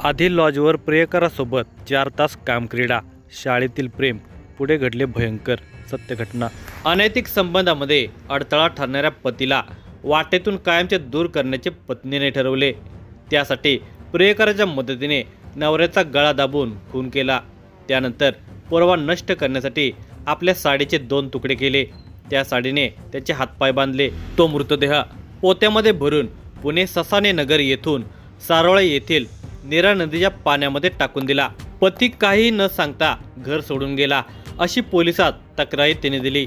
आधी लॉजवर प्रियकरासोबत 4 तास कामक्रीडा, शाळेतील प्रेम, पुढे घडले भयंकर सत्य घटना। अनैतिक संबंधामध्ये अडथळा ठरणाऱ्या पतीला वाटेतून कायमचे दूर करण्याचे पत्नीने ठरवले। त्यासाठी प्रियकराच्या मदतीने नवऱ्याचा गळा दाबून खून केला। त्यानंतर पुरावा नष्ट करण्यासाठी आपल्या साडीचे 2 तुकडे केले। त्या साडीने त्याचे हातपाय बांधले। तो मृतदेह पोत्यामध्ये भरून पुणे ससाने नगर येथून सारोळे येथील नीरा नदीच्या पाण्यामध्ये टाकून दिला। पती काही न सांगता घर सोडून गेला अशी पोलिसात तक्रार तिने दिली।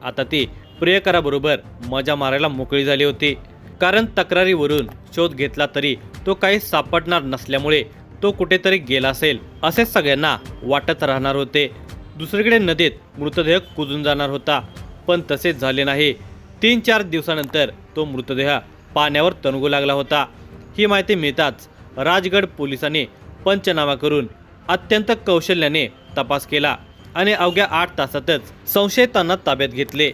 आता ती प्रियकराबरोबर मजा मारायला मोकळी झाली होती, कारण तक्रारीवरून शोध घेतला तरी तो काही सापडणार नसल्यामुळे तो कुठेतरी गेला असेल असे सगळ्यांना वाटत राहणार होते। दुसरीकडे नदीत मृतदेह कुजून जाणार होता, पण तसेच झाले नाही। 3-4 दिवसानंतर तो मृतदेह पाण्यावर तणगू लागला होता। ही माहिती मिळताच राजगड पोलिसांनी पंचनामा करून अत्यंत कौशल्याने तपास केला आणि अवघ्या 8 तासातच संशयितांना ताब्यात घेतले।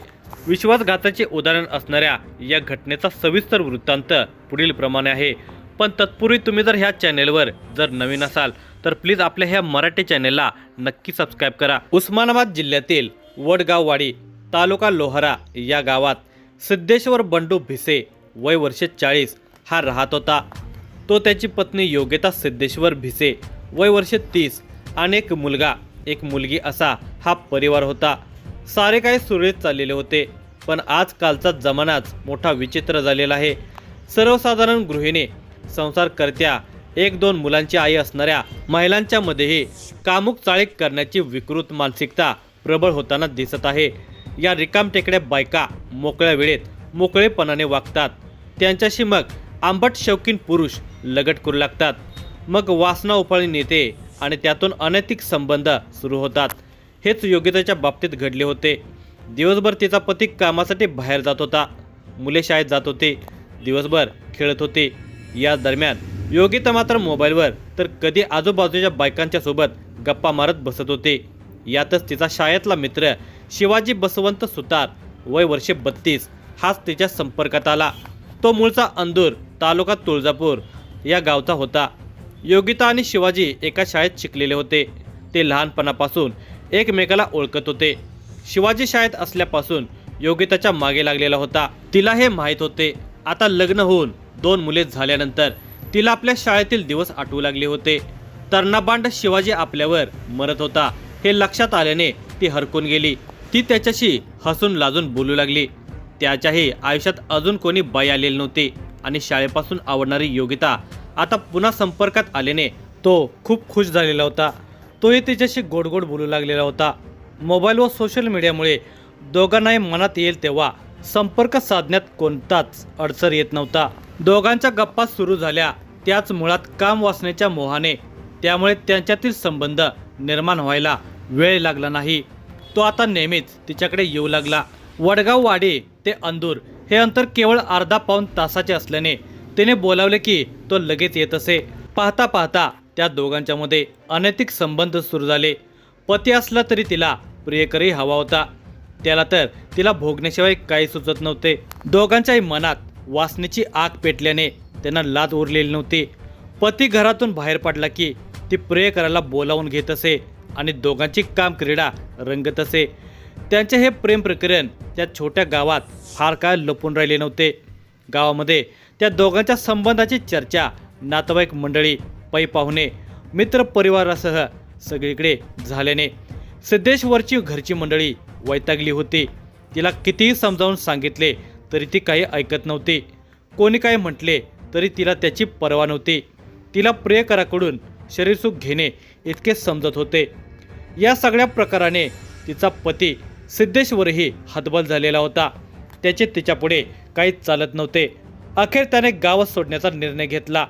विश्वासघाताचे उदाहरण असणाऱ्या या घटनेचा सविस्तर वृत्तांत पुढील प्रमाणे आहे। पण तत्पूर्वी तुम्ही जर ह्या चॅनेलवर जर नवीन असाल तर प्लीज आपल्या ह्या मराठी चॅनेलला नक्की सबस्क्राईब करा। उस्मानाबाद जिल्ह्यातील वडगाववाडी तालुका लोहारा या गावात सिद्धेश्वर बंडू भिसे वय वर्ष 40 हा राहत होता। तो त्याची पत्नी योगिता सिद्धेश्वर भिसे वय वर्ष 30 आणि एक मुलगा एक मुलगी असा हा परिवार होता। सारे काही सुरळीत चाललेले होते, पण आजकालचा जमानाच मोठा विचित्र झालेला आहे। सर्वसाधारण गृहिणी, संसारकर्त्या, 1-2 मुलांची आई असणाऱ्या महिलांच्या मध्येही कामुक चाळीक करण्याची विकृत मानसिकता प्रबळ होताना दिसत आहे। या रिकामटेकड्या बायका मोकळ्या वेळेत मोकळेपणाने वागतात, त्यांच्याशी मग आंबट शौकीन पुरुष लगट करू लागतात। मग वासना उफाळून येते आणि त्यातून अनैतिक संबंध सुरू होतात। हेच योगिताच्या बाबतीत घडले होते। दिवसभर तिचा पती कामासाठी बाहेर जात होता, मुले शाळेत जात होते, दिवसभर खेळत होते। या दरम्यान योगिता मात्र मोबाईलवर तर कधी आजूबाजूच्या बायकांच्या सोबत गप्पा मारत बसत होते। यातच तिचा शाळेतला मित्र शिवाजी बसवंत सुतार वय वर्ष 32 हाच तिच्या संपर्कात आला। तो मूळचा अंदूर तालुका तुळजापूर या गावचा होता। योगिता आणि शिवाजी एका शाळेत शिकलेले होते। ते लहानपणापासून एकमेकाला ओळखत होते। शिवाजी शाळेत असल्यापासून योगिताच्या मागे लागलेला होता। तिला हे माहीत होते। आता लग्न होऊन 2 मुले झाल्यानंतर तिला आपल्या शाळेतील दिवस आठवू लागले होते। तर्नाबांड शिवाजी आपल्यावर मरत होता हे लक्षात आल्याने ती हरकून गेली। ती त्याच्याशी हसून लाजून बोलू लागली। त्याच्याही आयुष्यात अजून कोणी बाई आलेली नव्हती आणि शाळेपासून आवडणारी योगिता आता पुन्हा संपर्कात आल्याने तो खूप खुश झालेला होता। तोही तिच्याशी गोड गोड बोलू लागलेला होता। मोबाईल व सोशल मीडियामुळे दोघांनाही मनात येईल तेव्हा संपर्क साधण्यात कोणताच अडचण येत नव्हता। दोघांच्या गप्पा सुरू झाल्या त्याच मुळात काम वासनेच्या मोहाने, त्यामुळे त्यांच्यातील संबंध निर्माण व्हायला वेळ लागला नाही। तो आता नेहमीच तिच्याकडे येऊ लागला। वडगाववाडी ते अंदूर हे अंतर केवळ अर्धा-पाऊण तासाचे असल्याने तिने बोलावले की तो लगेच येत असे। पाहता पाहता त्या दोघांच्या मध्ये अनैतिक संबंध सुरू झाले। पती असला तरी तिला प्रियकरही हवा होता, त्याला तर तिला भोगण्याशिवाय काही सुचत नव्हते। दोघांच्याही मनात वासनेची आग पेटल्याने त्यांना लाज उरलेली नव्हती। पती घरातून बाहेर पडला की ती प्रियकराला बोलावून घेत असे आणि दोघांची काम क्रीडा रंगत असे। त्यांचे हे प्रेम प्रकरण त्या छोट्या गावात फार काळ लपून राहिले नव्हते। गावामध्ये त्या दोघांच्या संबंधाची चर्चा नातेवाईक मंडळी, पै पाहुणे, मित्र परिवारासह सगळीकडे झाल्याने सिद्धेश्वरची घरची मंडळी वैतागली होती। तिला कितीही समजावून सांगितले तरी ती काही ऐकत नव्हती। कोणी काही म्हटले तरी तिला त्याची पर्वा नव्हती। तिला प्रियकराकडून शरीरसुख घेणे इतके समजत होते। या सगळ्या प्रकाराने तिचा पती सिद्धेश्वरही हतबल झालेला होता। त्याचे तिच्यापुढे काहीच चालत नव्हते। अखेर त्याने गावच सोडण्याचा निर्णय घेतला।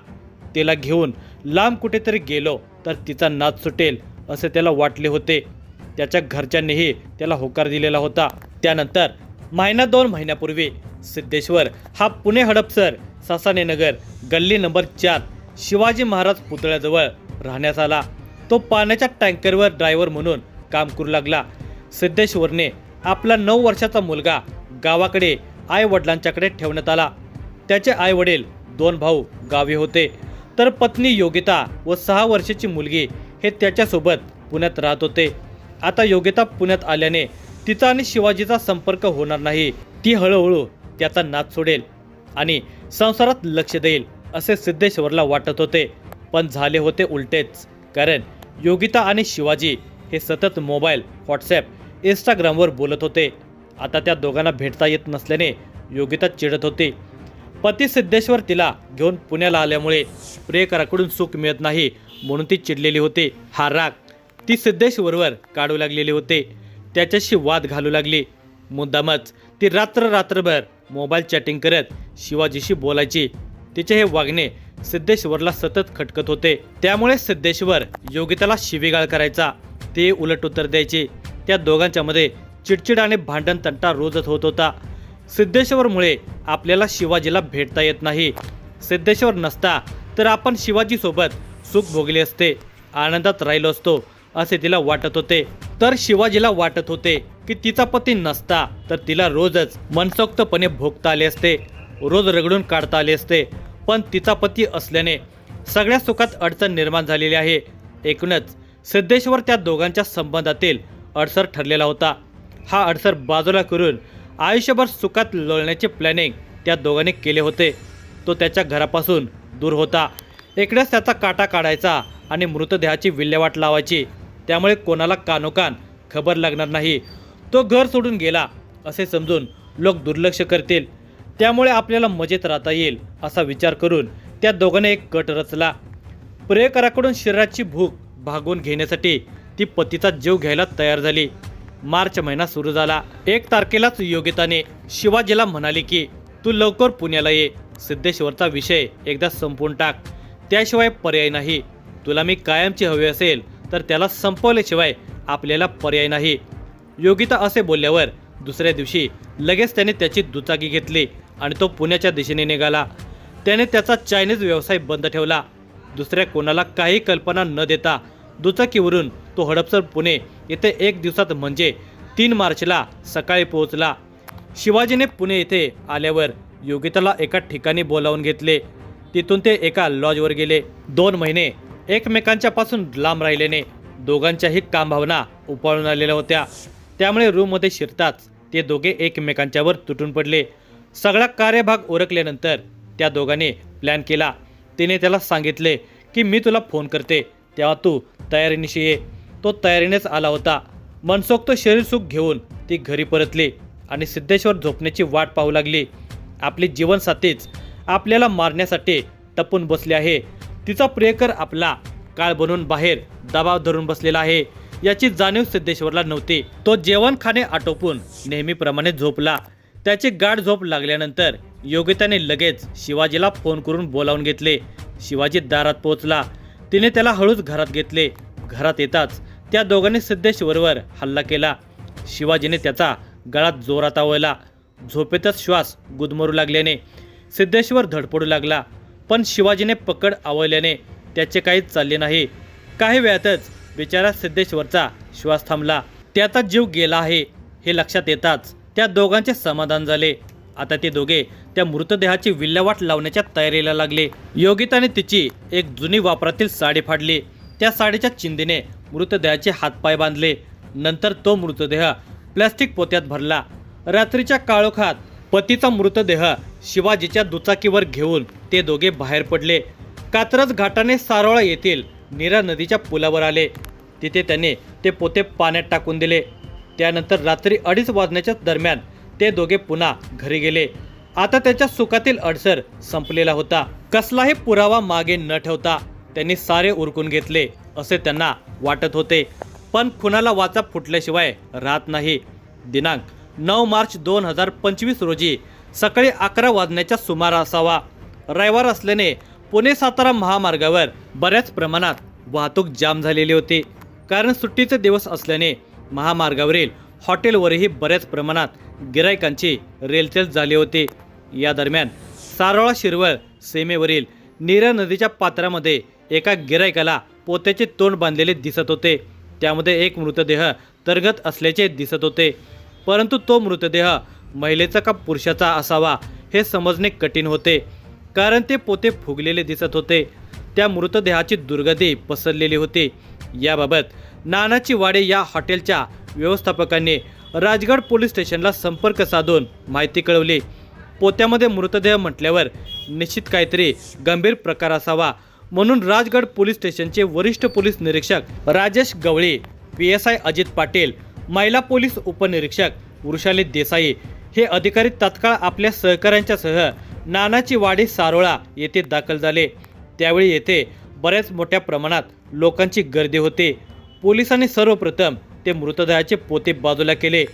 तिला घेऊन लांब कुठेतरी गेलो तर तिचा नाद सुटेल असे त्याला वाटले होते। त्याच्या घरच्यांनीही त्याला होकार दिलेला होता। त्यानंतर 1-2 महिन्यापूर्वी सिद्धेश्वर हा पुणे हडपसर ससाने नगर गल्ली नंबर 4 शिवाजी महाराज पुतळ्याजवळ राहण्यास आला। तो पाण्याच्या टँकरवर ड्रायव्हर म्हणून काम करू लागला। सिद्धेश्वरने आपला 9 वर्षाचा मुलगा गावाकडे आई वडिलांच्याकडे ठेवण्यात आला। त्याचे आई वडील 2 भाऊ गावी होते, तर पत्नी योगिता व 6 वर्षाची मुलगी हे त्याच्यासोबत पुण्यात राहत होते. आता योगिता पुण्यात आल्याने तिचा आणि शिवाजीचा संपर्क होणार नाही. ती हळूहळू त्याचा नाद सोडेल आणि संसारात लक्ष देईल असे सिद्धेश्वरला वाटत होते. पण झाले होते उलटेच. कारण योगिता आणि शिवाजी हे सतत मोबाईल, व्हॉट्सॲप, इंस्टाग्रामवर बोलत होते. आता त्या दोघांना भेटता येत नसल्याने योगिता चिडत होती. पती सिद्धेश्वर तिला घेऊन पुण्याला आल्यामुळे प्रियकराकडून सुख मिळत नाही म्हणून ती चिडलेली होती. हा राग ती सिद्धेश्वरवर काढू लागलेली होते. त्याच्याशी वाद घालू लागली. मुद्दामच ती रात्रभर मोबाईल चॅटिंग करत शिवाजीशी बोलायची. तिचे हे वागणे सिद्धेश्वरला सतत खटकत होते. त्यामुळे सिद्धेश्वर योगिताला शिवीगाळ करायचा. ते उलट उत्तर द्यायचे. त्या दोघांच्या मध्ये चिडचिड आणि भांडण तंटा रोजच होत होता. सिद्धेश्वरमुळे आपल्याला शिवाजीला भेटता येत नाही. सिद्धेश्वर नसता तर आपण शिवाजीसोबत सुख भोगले असते, आनंदात राहिलो असतो असे तिला वाटत होते. तर शिवाजीला वाटत होते की तिचा पती नसता तर तिला रोजच मनसोक्तपणे भोगता आले असते, रोज रगडून काढता आले असते. पण तिचा पती असल्याने सगळ्या सुखात अडचण निर्माण झालेली आहे. एकूणच सिद्धेश्वर त्या दोघांच्या संबंधातील अडसर ठरलेला होता. हा अडसर बाजूला करून आयुष्यभर सुखात लोळण्याचे प्लॅनिंग त्या दोघांनी केले होते. तो त्याच्या घरापासून दूर होता. इकडेच त्याचा काटा काढायचा आणि मृतदेहाची विल्हेवाट लावायची. त्यामुळे कोणाला कानोकान खबर लागणार नाही. तो घर सोडून गेला असे समजून लोक दुर्लक्ष करतील. त्यामुळे आपल्याला मजेत राहता येईल असा विचार करून त्या दोघांनी एक कट रचला. प्रियकराकडून शरीराची भूक भागवून घेण्यासाठी ती पतीचा जीव घ्यायला तयार झाली. मार्च महिना सुरू झाला. 1 तारखेलाच योगिताने शिवाजीला म्हणाली की तू लवकर पुण्याला ये. सिद्धेश्वरचा विषय एकदा संपवून टाक. त्याशिवाय पर्याय नाही. तुला मी कायमची हवी असेल तर त्याला संपवल्याशिवाय आपल्याला पर्याय नाही. योगिता असे बोलल्यावर दुसऱ्या दिवशी लगेच त्याने त्याची दुचाकी घेतली आणि तो पुण्याच्या दिशेने निघाला. त्याने त्याचा चायनीज व्यवसाय बंद ठेवला. दुसऱ्या कोणाला काही कल्पना न देता दुचाकीवरून तो हडपसर पुणे येथे 1 दिवसात म्हणजे 3 मार्चला सकाळी पोहोचला. शिवाजीने पुणे येथे आल्यावर योगिताला एका ठिकाणी बोलावून घेतले. तिथून ते एका लॉजवर गेले. 2 महिने एकमेकांच्या पासून लांब राहिल्याने दोघांच्याही कामभावना उपाळून आलेल्या होत्या. त्यामुळे रूममध्ये शिरताच ते दोघे एकमेकांच्यावर तुटून पडले. सगळा कार्यभाग उरकल्यानंतर त्या दोघांनी प्लॅन केला. तिने त्याला सांगितले की मी तुला फोन करते तेव्हा तू तयारीनिशी ये. तो तयारीनेच आला होता. मनसोक्त शरीर सुख घेऊन ती घरी परतली आणि सिद्धेश्वर झोपण्याची वाट पाहू लागली. आपली जीवनसाथीच आपल्याला मारण्यासाठी टपून बसली आहे. तिचा प्रियकर आपला काळ बनवून बाहेर दबाव धरून बसलेला आहे याची जाणीव सिद्धेश्वरला नव्हती. तो जेवण खाणे आटोपून नेहमीप्रमाणे झोपला. त्याची गाढ झोप लागल्यानंतर योगिताने लगेच शिवाजीला फोन करून बोलावून घेतले. शिवाजी दारात पोहोचला. तिने त्याला हळूच घरात घेतले. घरात येताच त्या दोघांनी सिद्धेश्वरवर हल्ला केला. शिवाजीने त्याचा गळा जोरात आवळला. झोपेतच श्वास गुदमरू लागल्याने सिद्धेश्वर धडपडू लागला. पण शिवाजीने पकड आवळल्याने त्याचे काहीच चालले नाही. काही वेळातच बिचारा सिद्धेश्वरचा श्वास थांबला. त्याचा जीव गेला आहे हे लक्षात येताच त्या दोघांचे समाधान झाले. आता ते दोघे त्या मृतदेहाची विल्हेवाट लावण्याच्या तयारीला लागले. योगिताने तिची एक जुनी वापरातील साडी फाडली. त्या साडीच्या चिंधीने मृतदेहाचे हातपाय बांधले. नंतर तो मृतदेह प्लास्टिक पोत्यात भरला. रात्रीच्या काळोखात पतीचा मृतदेह शिवाजीच्या दुचाकीवर घेऊन ते दोघे बाहेर पडले. कात्रज घाटाने सारोळा येथील नीरा नदीच्या पुलावर आले. तिथे त्याने ते पोते पाण्यात टाकून दिले. त्यानंतर रात्री 2:30 वाजण्याच्या दरम्यान ते दोघे पुन्हा घरी गेले. आता त्याच्या सुखातील अडसर संपलेला होता. कसलाही पुरावा मागे न ठेवता त्यांनी सारे उरकून घेतले असे त्यांना वाटत होते. पण खुनाला वाचा फुटल्याशिवाय राहत नाही. दिनांक 9 मार्च 2025 रोजी सकाळी 11 वाजण्याच्या सुमार असावा. रविवार असल्याने पुणे सातारा महामार्गावर बऱ्याच प्रमाणात वाहतूक जाम झालेली होती. कारण सुट्टीचे दिवस असल्याने महामार्गावरील हॉटेलवरही बऱ्याच प्रमाणात गिरायकांची रेलचेल झाली होती. या दरम्यान सारोळा शिरवळ सीमेवरील नीरा नदीच्या पात्रामध्ये एका गिरायकाला पोत्याचे तोंड बांधलेले दिसत होते. त्यामध्ये एक मृतदेह तरगत असल्याचे दिसत होते. परंतु तो मृतदेह महिलेचा का पुरुषाचा असावा हे समजणे कठीण होते. कारण ते पोते फुगलेले दिसत होते. त्या मृतदेहाची दुर्गंधी पसरलेली होती। याबाबत नानाची वाडे या हॉटेलच्या व्यवस्थापकांनी राजगड पोलीस स्टेशनला संपर्क साधून माहिती कळवली। पोत्यामध्ये मृतदेह म्हटल्यावर निश्चित काहीतरी गंभीर प्रकार असावा, म्हणून राजगड पोलीस स्टेशनचे वरिष्ठ पोलीस निरीक्षक राजेश गवळी, PSI अजित पाटील, महिला पोलीस उपनिरीक्षक वृषाली देसाई हे अधिकारी तात्काळ आपल्या सहकाऱ्यांच्यासह नानाची वाडी सारोळा येथे दाखल झाले। त्यावेळी येथे बऱ्याच मोठ्या प्रमाणात लोकांची गर्दी होती। पोलिसांनी सर्वप्रथम ते मृतदेहाचे पोते बाजूला केले।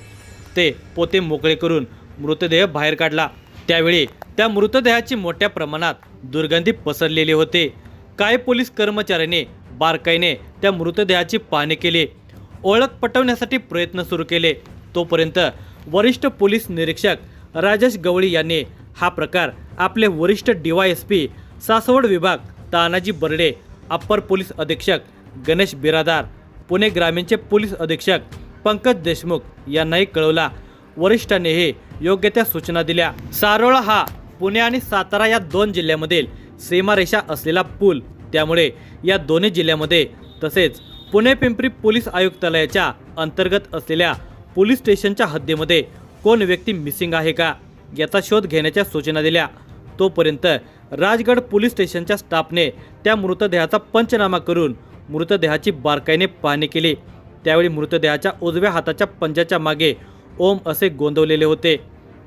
ते पोते मोकळे करून मृतदेह बाहेर काढला। त्यावेळी त्या मृतदेहाची मोठ्या प्रमाणात दुर्गंधी पसरलेली होती। काही पोलीस कर्मचाऱ्यांनी बारकाईने त्या मृतदेहाची पाहणी केली, ओळख पटवण्यासाठी प्रयत्न सुरू केले। तोपर्यंत वरिष्ठ पोलीस निरीक्षक राजेश गवळी यांनी हा प्रकार आपले वरिष्ठ DYSP सासवड विभाग तानाजी बर्डे, अप्पर पोलीस अधीक्षक गणेश बिरादार, पुणे ग्रामीणचे पोलीस अधीक्षक पंकज देशमुख यांनाही कळवला। वरिष्ठांनीही योग्य त्या सूचना दिल्या। सारोळा हा पुणे आणि सातारा या दोन जिल्ह्यामधील सीमारेषा असलेला पूल, त्यामुळे या दोन्ही जिल्ह्यामध्ये तसेच पुणे पिंपरी पोलीस आयुक्तालयाच्या अंतर्गत असलेल्या पोलीस स्टेशनच्या हद्दीमध्ये कोण व्यक्ती मिसिंग आहे का याचा शोध घेण्याच्या सूचना दिल्या। तोपर्यंत राजगड पोलीस स्टेशनच्या स्टाफने त्या मृतदेहाचा पंचनामा करून मृतदेहाची बारकाईने पाहणी केली। त्यावेळी मृतदेहाच्या उजव्या हाताच्या पंजाच्या मागे ओम असे गोंदवलेले होते।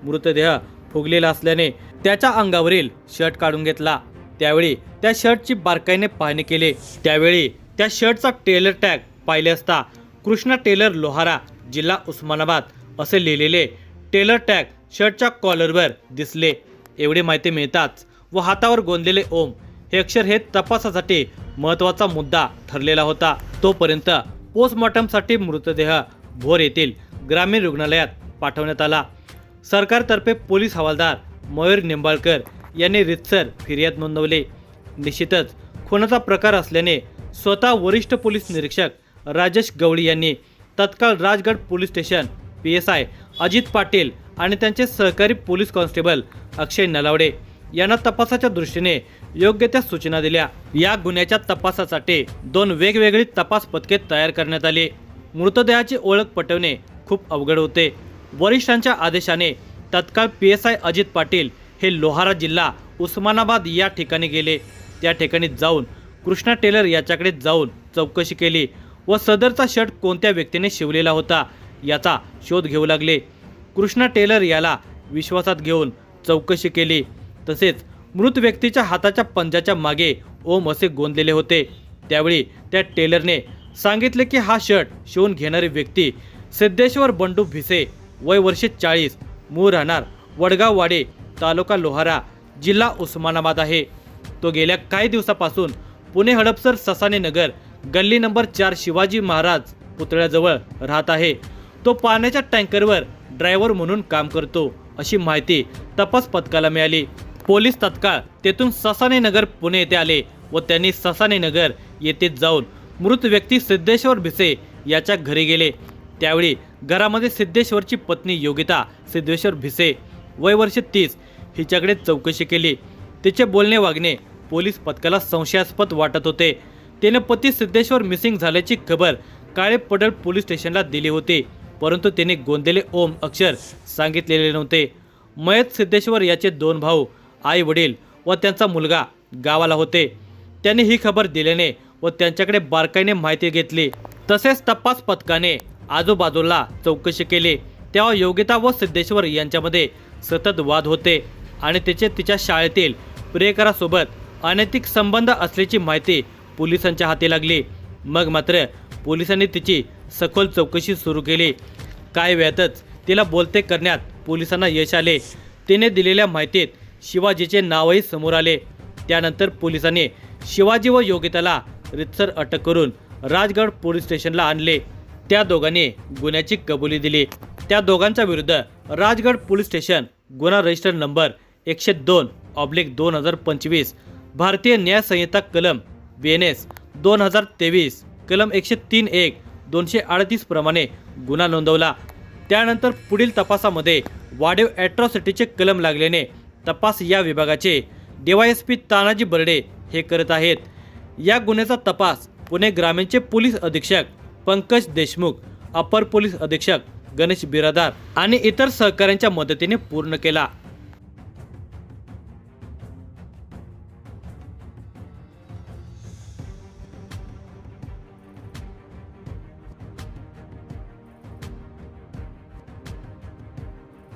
मृतदेह फुगलेला असल्याने त्याच्या अंगावरील शर्ट काढून घेतला। त्यावेळी त्या शर्टची बारकाईने पाहणी केली। त्यावेळी त्या शर्टचा टेलर टॅग पाहिले असता कृष्णा टेलर लोहारा, जिल्हा उस्मानाबाद असे लिहिलेले टेलर टॅग शर्टच्या कॉलरवर दिसले। एवढी माहिती मिळताच व हातावर गोंदलेले ओम हे अक्षर हे तपासासाठी महत्त्वाचा मुद्दा ठरलेला होता। तोपर्यंत पोस्टमॉर्टमसाठी मृतदेह भोर येथील ग्रामीण रुग्णालयात पाठवण्यात आला। सरकारतर्फे पोलीस हवालदार मयूर निंबाळकर यांनी रितसर फिर्याद नोंदवली। निश्चितच खुनाचा प्रकार असल्याने स्वतः वरिष्ठ पोलीस निरीक्षक राजेश गवळी यांनी तत्काळ Rajgad police station PSI Ajit Patil आणि त्यांचे सहकारी पोलीस कॉन्स्टेबल अक्षय नलावडे यांना तपासाच्या दृष्टीने योग्य त्या सूचना दिल्या। या गुन्ह्याच्या तपासासाठी दोन वेगवेगळी तपास पथके तयार करण्यात आली। मृतदेहाची ओळख पटवणे खूप अवघड होते। वरिष्ठांच्या आदेशाने तत्काळ PSI अजित पाटील हे लोहारा जिल्हा उस्मानाबाद या ठिकाणी गेले। त्या ठिकाणी जाऊन कृष्णा टेलर याच्याकडे जाऊन चौकशी केली व सदरचा शर्ट कोणत्या व्यक्तीने शिवलेला होता याचा शोध घेऊ लागले। कृष्णा टेलर याला विश्वासात घेऊन चौकशी केली। तसेच मृत व्यक्तीच्या हाताच्या पंजाच्या मागे ओम असे गोंदलेले होते। त्यावेळी त्या टेलरने सांगितले की हा शर्ट शिवून घेणारी व्यक्ती सिद्धेश्वर बंडू भिसे, वय वर्षे 40, मूळ राहणार वडगाव वाडे, तालुका लोहारा, जिल्हा उस्मानाबाद आहे। तो गेल्या काही दिवसापासून पुणे हडपसर ससाने नगर गल्ली नंबर 4 शिवाजी महाराज पुतळ्याजवळ राहत आहे। तो पाण्याच्या टँकरवर ड्रायव्हर म्हणून काम करतो अशी माहिती तपास पथकाला मिळाली। पोलीस तत्काळ तेथून ससाने नगर पुणे येथे आले व त्यांनी ससाने नगर येथे जाऊन मृत व्यक्ती सिद्धेश्वर भिसे याच्या घरी गेले। त्यावेळी घरामध्ये सिद्धेश्वरची पत्नी योगिता सिद्धेश्वर भिसे, वय वर्षे 30 हिच्याकडे चौकशी केली। तिचे बोलणे वागणे पोलीस पथकाला संशयास्पद वाटत होते। तिने पती सिद्धेश्वर मिसिंग झाल्याची खबर काळे पडळ पोलीस स्टेशनला दिली होती, परंतु तिने गोंदलेले ओम अक्षर सांगितलेले नव्हते। मयत सिद्धेश्वर याचे 2 भाऊ, आई वडील व त्यांचा मुलगा गावाला होते। त्यांनी ही खबर दिल्याने व त्यांच्याकडे बारकाईने माहिती घेतली। तसेच तपास पथकाने आजूबाजूला चौकशी केली तेव्हा योगिता व सिद्धेश्वर यांच्यामध्ये सतत वाद होते आणि तिच्या शाळेतील प्रियकरासोबत अनैतिक संबंध असल्याची माहिती पोलिसांच्या हाती लागली। मग मात्र पोलिसांनी तिची सखोल चौकशी सुरू केली। काही वेळातच तिला बोलते करण्यात पोलिसांना यश आले। तिने दिलेल्या माहितीत शिवाजीचे नावही समोर आले। त्यानंतर पोलिसांनी शिवाजी व योगिताला रितसर अटक करून राजगड पोलीस स्टेशनला आणले। त्या दोघांनी गुन्ह्याची कबुली दिली। त्या दोघांच्या विरुद्ध राजगड पोलीस स्टेशन गुन्हा रजिस्टर नंबर 102/2025 भारतीय न्याय संहिता कलम BNS 2023 कलम 103(1) 238 प्रमाणे गुन्हा नोंदवला। त्यानंतर पुढील तपासामध्ये वाढीव ॲट्रॉसिटीचे कलम लागल्याने तपास या विभागाचे DYSP तानाजी बर्डे हे करत आहेत। या गुन्ह्याचा तपास पुणे ग्रामीणचे पोलीस अधीक्षक पंकज देशमुख, अपर पोलीस अधीक्षक गणेश बिरादार आणि इतर सहकाऱ्यांच्या मदतीने पूर्ण केला।